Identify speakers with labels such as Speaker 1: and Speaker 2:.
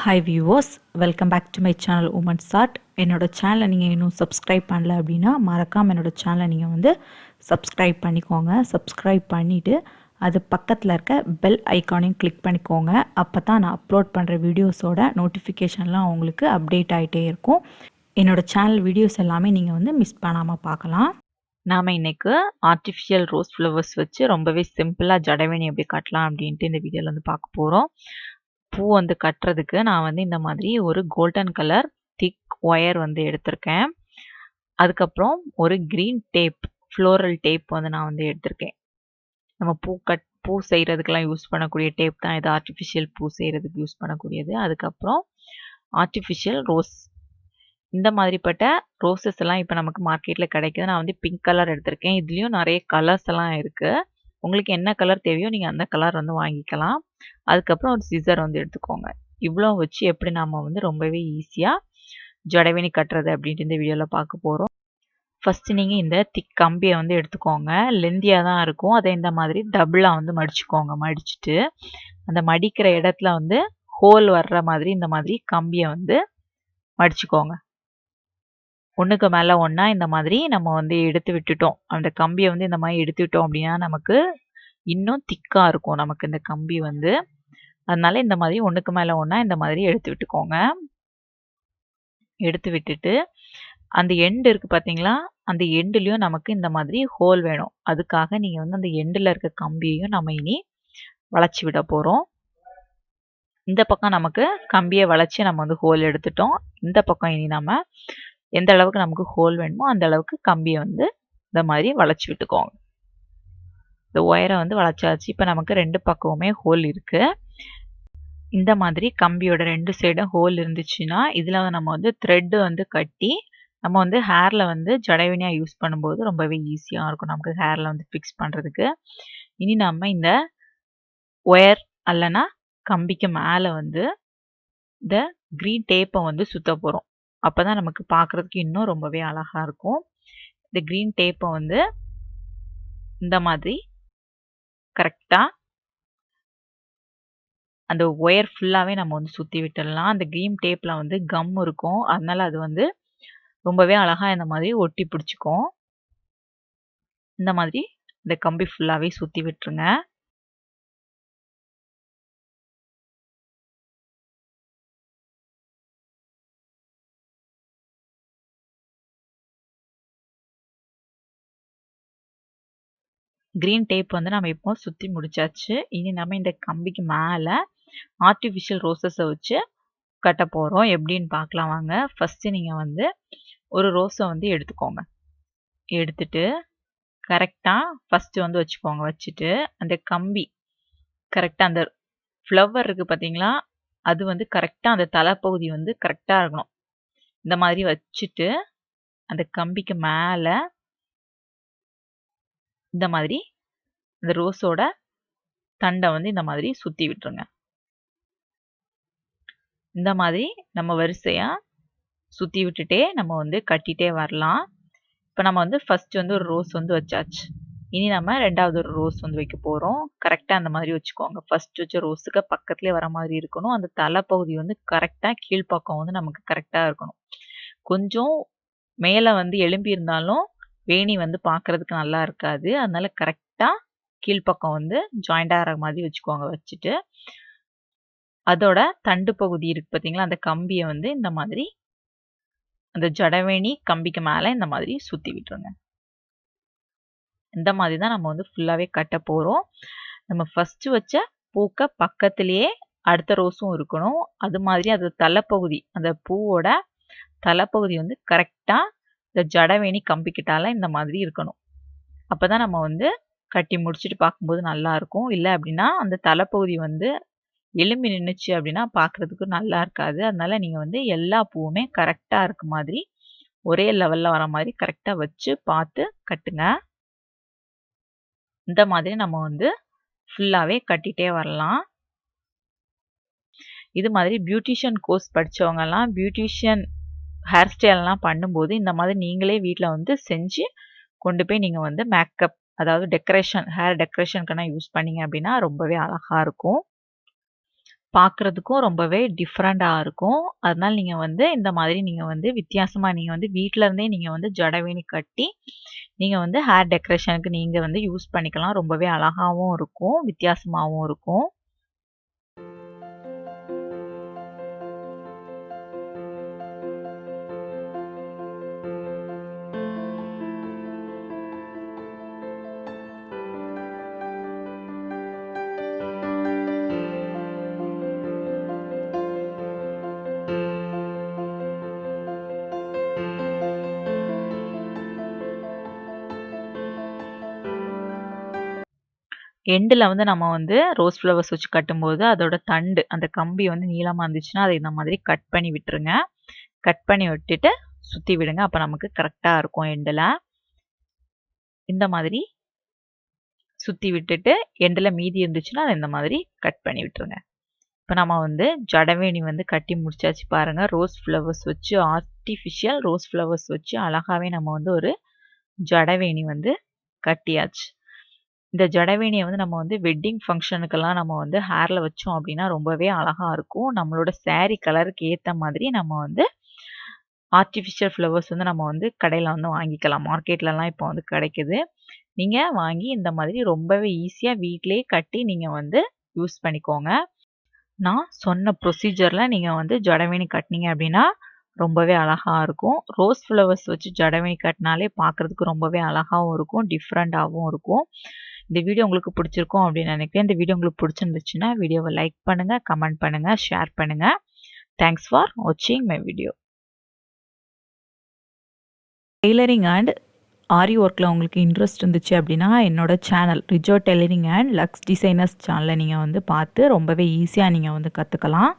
Speaker 1: Hi viewers, welcome back to my channel women's art. என்னோடய சேனலை நீங்கள் இன்னும் சப்ஸ்கிரைப் பண்ணல அப்படின்னா மறக்காமல் என்னோடய சேனலை நீங்கள் வந்து சப்ஸ்கிரைப் பண்ணிக்கோங்க. சப்ஸ்கிரைப் பண்ணிவிட்டு அது பக்கத்தில் இருக்க பெல் ஐக்கானையும் கிளிக் பண்ணிக்கோங்க. அப்போ தான் நான் அப்லோட் பண்ணுற வீடியோஸோட நோட்டிஃபிகேஷன்லாம் உங்களுக்கு அப்டேட் ஆகிட்டே இருக்கும். என்னோடய சேனல் வீடியோஸ் எல்லாமே நீங்கள் வந்து மிஸ் பண்ணாமல் பார்க்கலாம். நாம் இன்றைக்கு ஆர்டிஃபிஷியல் ரோஸ் ஃப்ளவர்ஸ் வச்சு ரொம்பவே சிம்பிளாக ஜடவேணி எப்படி கட்டலாம் அப்படின்ட்டு இந்த வீடியோவில் வந்து பார்க்க போகிறோம். பூ வந்து கட்டுறதுக்கு நான் வந்து இந்த மாதிரி ஒரு கோல்டன் கலர் திக் ஒயர் வந்து எடுத்திருக்கேன். அதுக்கப்புறம் ஒரு க்ரீன் டேப், ஃப்ளோரல் டேப் வந்து நான் வந்து எடுத்திருக்கேன். நம்ம பூ செய்கிறதுக்கெல்லாம் யூஸ் பண்ணக்கூடிய டேப் தான் இது, ஆர்டிஃபிஷியல் பூ செய்கிறதுக்கு யூஸ் பண்ணக்கூடியது. அதுக்கப்புறம் ஆர்டிஃபிஷியல் ரோஸ், இந்த மாதிரிப்பட்ட ரோசஸ் எல்லாம் இப்போ நமக்கு மார்க்கெட்டில் கிடைக்குது. நான் வந்து பிங்க் கலர் எடுத்திருக்கேன். இதுலேயும் நிறைய கலர்ஸ் எல்லாம் இருக்குது. உங்களுக்கு என்ன கலர் தேவையோ நீங்கள் அந்த கலர் வந்து வாங்கிக்கலாம். அதுக்கப்புறம் ஒரு சிசர் வந்து எடுத்துக்கோங்க. இவ்வளோ வச்சு எப்படி நம்ம வந்து ரொம்பவே ஈஸியாக ஜடவேணி கட்டுறது அப்படின்ட்டு இந்த வீடியோவில் பார்க்க போகிறோம். ஃபஸ்ட்டு நீங்கள் இந்த திக் கம்பியை வந்து எடுத்துக்கோங்க. லெந்தியாக தான் இருக்கும். அதை இந்த மாதிரி டபுளாக வந்து மடிச்சுக்கோங்க. மடிச்சுட்டு அந்த மடிக்கிற இடத்துல வந்து ஹோல் வர்ற மாதிரி இந்த மாதிரி கம்பியை வந்து மடிச்சுக்கோங்க. ஒன்றுக்கு மேலே ஒன்றா இந்த மாதிரி நம்ம வந்து எடுத்து விட்டுட்டோம். அந்த கம்பியை வந்து இந்த மாதிரி எடுத்து விட்டோம் அப்படின்னா நமக்கு இன்னும் திக்காக இருக்கும் நமக்கு இந்த கம்பி வந்து. அதனால இந்த மாதிரி ஒன்றுக்கு மேலே ஒன்றா இந்த மாதிரி எடுத்து விட்டுக்கோங்க. எடுத்து விட்டுட்டு அந்த எண்டு இருக்குது பார்த்தீங்களா, அந்த எண்டுலேயும் நமக்கு இந்த மாதிரி ஹோல் வேணும். அதுக்காக நீங்கள் வந்து அந்த எண்டில் இருக்க கம்பியையும் நம்ம இனி வளைச்சி விட போகிறோம். இந்த பக்கம் நமக்கு கம்பியை வளைச்சி நம்ம வந்து ஹோல் எடுத்துட்டோம். இந்த பக்கம் இனி நம்ம எந்த அளவுக்கு நமக்கு ஹோல் வேணுமோ அந்த அளவுக்கு கம்பியை வந்து இந்த மாதிரி வளைச்சி விட்டுக்கோங்க. இந்த ஒயரை வந்து வளைச்சாச்சு. இப்போ நமக்கு 2 பக்கமுமே ஹோல் இருக்குது. இந்த மாதிரி கம்பியோட 2 சைடும் ஹோல் இருந்துச்சுன்னா இதில் நம்ம வந்து த்ரெட்டு வந்து கட்டி நம்ம வந்து ஹேரில் வந்து ஜடவேணியாக யூஸ் பண்ணும்போது ரொம்பவே ஈஸியாக இருக்கும் நமக்கு ஹேரில் வந்து ஃபிக்ஸ் பண்ணுறதுக்கு. இனி நம்ம இந்த ஒயர் அல்லனா கம்பிக்கு மேலே வந்து இந்த க்ரீன் டேப்பை வந்து சுற்ற போகிறோம். அப்போ தான் நமக்கு பார்க்குறதுக்கு இன்னும் ரொம்பவே அழகாக இருக்கும். இந்த க்ரீன் டேப்பை வந்து இந்த மாதிரி கரெக்டாக அந்த ஒயர் ஃபுல்லாகவே நம்ம வந்து சுற்றி விட்டுடலாம். அந்த க்ரீன் டேப்பில் வந்து கம் இருக்கும். அதனால் அது வந்து ரொம்பவே அழகாக இந்த மாதிரி ஒட்டி பிடிச்சிக்கும். இந்த மாதிரி இந்த கம்பி ஃபுல்லாகவே சுற்றி விட்டுருங்க. க்ரீன் டேப் வந்து நம்ம இப்போ சுற்றி முடிச்சாச்சு. இனி நம்ம இந்த கம்பிக்கு மேலே ஆர்டிஃபிஷியல் ரோசஸை வச்சு கட்ட போகிறோம். எப்படின்னு பார்க்கலாம் வாங்க. ஃபஸ்ட்டு நீங்கள் வந்து ஒரு ரோஸை வந்து எடுத்துக்கோங்க. எடுத்துட்டு கரெக்டாக ஃபஸ்ட்டு வந்து வச்சுக்கோங்க. வச்சுட்டு அந்த கம்பி கரெக்டாக அந்த ஃப்ளவர் இருக்குது பார்த்தீங்களா, அது வந்து கரெக்டாக அந்த தலைப்பகுதி வந்து கரெக்டாக இருக்கணும். இந்த மாதிரி வச்சுட்டு அந்த கம்பிக்கு மேலே இந்த மாதிரி இந்த ரோஸோட தண்டை வந்து இந்த மாதிரி சுற்றி விட்டுருங்க. இந்த மாதிரி நம்ம வரிசையாக சுற்றி விட்டுட்டே நம்ம வந்து கட்டிகிட்டே வரலாம். இப்போ நம்ம வந்து ஃபஸ்ட்டு வந்து ஒரு ரோஸ் வந்து வச்சாச்சு. இனி நம்ம 2வது ஒரு ரோஸ் வந்து வைக்க போகிறோம். கரெக்டாக அந்த மாதிரி வச்சுக்கோங்க. ஃபஸ்ட்டு வச்ச ரோஸுக்கு பக்கத்துலேயே வர மாதிரி இருக்கணும். அந்த தலைப்பகுதி வந்து கரெக்டாக கீழ்ப்பக்கம் வந்து நமக்கு கரெக்டாக இருக்கணும். கொஞ்சம் மேலே வந்து எழும்பி இருந்தாலும் வேணி வந்து பார்க்குறதுக்கு நல்லா இருக்காது. அதனால கரெக்டாக கீழ்ப்பக்கம் வந்து ஜாயிண்ட் ஆகிற மாதிரி வச்சுக்கோங்க. வச்சுட்டு அதோட தண்டு பகுதி இருக்குது பார்த்தீங்களா, அந்த கம்பியை வந்து இந்த மாதிரி அந்த ஜடவேணி கம்பிக்கு மேலே இந்த மாதிரி சுற்றி விட்டுருங்க. இந்த மாதிரி தான் நம்ம வந்து ஃபுல்லாகவே கட்ட போகிறோம். நம்ம ஃபஸ்ட்டு வச்ச பூக்க பக்கத்துலேயே அடுத்த ரோஸும் இருக்கணும். அது மாதிரி அது தலைப்பகுதி, அந்த பூவோட தலைப்பகுதி வந்து கரெக்டாக இந்த ஜடவேணி கம்பிக்கிட்டால இந்த மாதிரி இருக்கணும். அப்போ தான் நம்ம வந்து கட்டி முடிச்சுட்டு பார்க்கும்போது நல்லாயிருக்கும். இல்லை அப்படின்னா அந்த தலைப்பகுதி வந்து எலும்பி நின்றுச்சு அப்படின்னா பார்க்குறதுக்கு நல்லா இருக்காது. அதனால் நீங்கள் வந்து எல்லா பூவுமே கரெக்டாக இருக்க மாதிரி ஒரே லெவலில் வர மாதிரி கரெக்டாக வச்சு பார்த்து கட்டுங்க. இந்த மாதிரி நம்ம வந்து ஃபுல்லாகவே கட்டிகிட்டே வரலாம். இது மாதிரி பியூட்டிஷியன் கோர்ஸ் படித்தவங்கலாம் பியூட்டிஷியன் ஹேர் ஸ்டைல்லாம் பண்ணும்போது இந்த மாதிரி நீங்களே வீட்டில் வந்து செஞ்சு கொண்டு போய் நீங்கள் வந்து மேக்கப், அதாவது டெக்கரேஷன், ஹேர் டெக்கரேஷனுக்குனா யூஸ் பண்ணிங்க அப்படின்னா ரொம்பவே அழகாக இருக்கும். பார்க்குறதுக்கும் ரொம்பவே டிஃப்ரெண்ட்டா இருக்கும். அதனால நீங்க வந்து இந்த மாதிரி நீங்க வந்து வித்தியாசமா நீங்க வந்து வீட்ல இருந்தே நீங்க வந்து ஜடவேணி கட்டி, நீங்க வந்து ஹேர் டெக்கரேஷனுக்கு நீங்க வந்து யூஸ் பண்ணிக்கலாம். ரொம்பவே அழகாவும் இருக்கும், வித்தியாசமாவும் இருக்கும். எண்டுல வந்து நம்ம வந்து ரோஸ் ஃப்ளவர்ஸ் வச்சு கட்டும்போது, அதோட தண்டு, அந்த கம்பி வந்து நீளமா இருந்துச்சுன்னா, அத இந்த மாதிரி கட் பண்ணி விட்டுருங்க. கட் பண்ணி விட்டுட்டு சுத்தி விடுங்க. அப்ப நமக்கு கரெக்ட்டா இருக்கும் எண்டுல. இந்த மாதிரி சுத்தி விட்டுட்டு, எண்டுல மீதி இருந்துச்சுன்னா, அத இந்த மாதிரி கட் பண்ணி விட்டுருங்க. இப்ப நம்ம வந்து ஜடவேணி வந்து கட்டி முடிச்சாச்சு பாருங்க. ரோஸ் ஃப்ளவர்ஸ் வச்சு ஆர்டிஃபிஷியல் ரோஸ் ஃப்ளவர்ஸ் வச்சு அழகாவே நம்ம வந்து ஒரு ஜடவேணி வந்து கட்டியாச்சு. இந்த ஜடவேணிய வந்து நம்ம வந்து வெட்டிங் ஃபங்ஷனுக்கெல்லாம் நம்ம வந்து ஹேர்ல வச்சோம் அப்டின்னா ரொம்பவே அழகா இருக்கும். நம்மளோட சாரி கலருக்கு ஏத்த மாதிரி நம்ம வந்து ஆர்டிஃபிஷியல் ஃப்ளவர்ஸ் வந்து நம்ம வந்து கடையில வந்து வாங்கிக்கலாம். மார்க்கெட்லலாம் இப்போ வந்து கிடைக்குது. நீங்க வாங்கி இந்த மாதிரி ரொம்பவே ஈஸியா வீட்லயே கட்டி நீங்க வந்து யூஸ் பண்ணிக்கோங்க. நான் சொன்ன ப்ரொசீஜர்ல நீங்க வந்து ஜடவேணி கட்டுனீங்க அப்டின்னா, ரொம்பவே அழகா இருக்கும். ரோஸ் ஃப்ளவர்ஸ் வச்சு ஜடவேணி கட்டினாலே பார்க்கறதுக்கு ரொம்பவே அழகாவும் இருக்கும். டிஃப்ரெண்ட்டாவும் இருக்கும். இந்த வீடியோ உங்களுக்கு பிடிச்சிருக்கும் அப்டின்னு நினைக்கிறேன். இந்த வீடியோ உங்களுக்கு பிடிச்சிருந்துச்சுன்னா, வீடியோவ லைக் பண்ணுங்க, கமெண்ட் பண்ணுங்க, ஷேர் பண்ணுங்க. தேங்க்ஸ் ஃபார் வாட்சிங் my video. Tailoring and aari ஒர்க்கில் உங்களுக்கு இன்ட்ரெஸ்ட் இருந்துச்சு அப்படின்னா என்னோட channel Rijo tailoring and Lux designers சேனலை நீங்கள் வந்து பார்த்து ரொம்பவே ஈஸியாக நீங்கள் வந்து கற்றுக்கலாம்.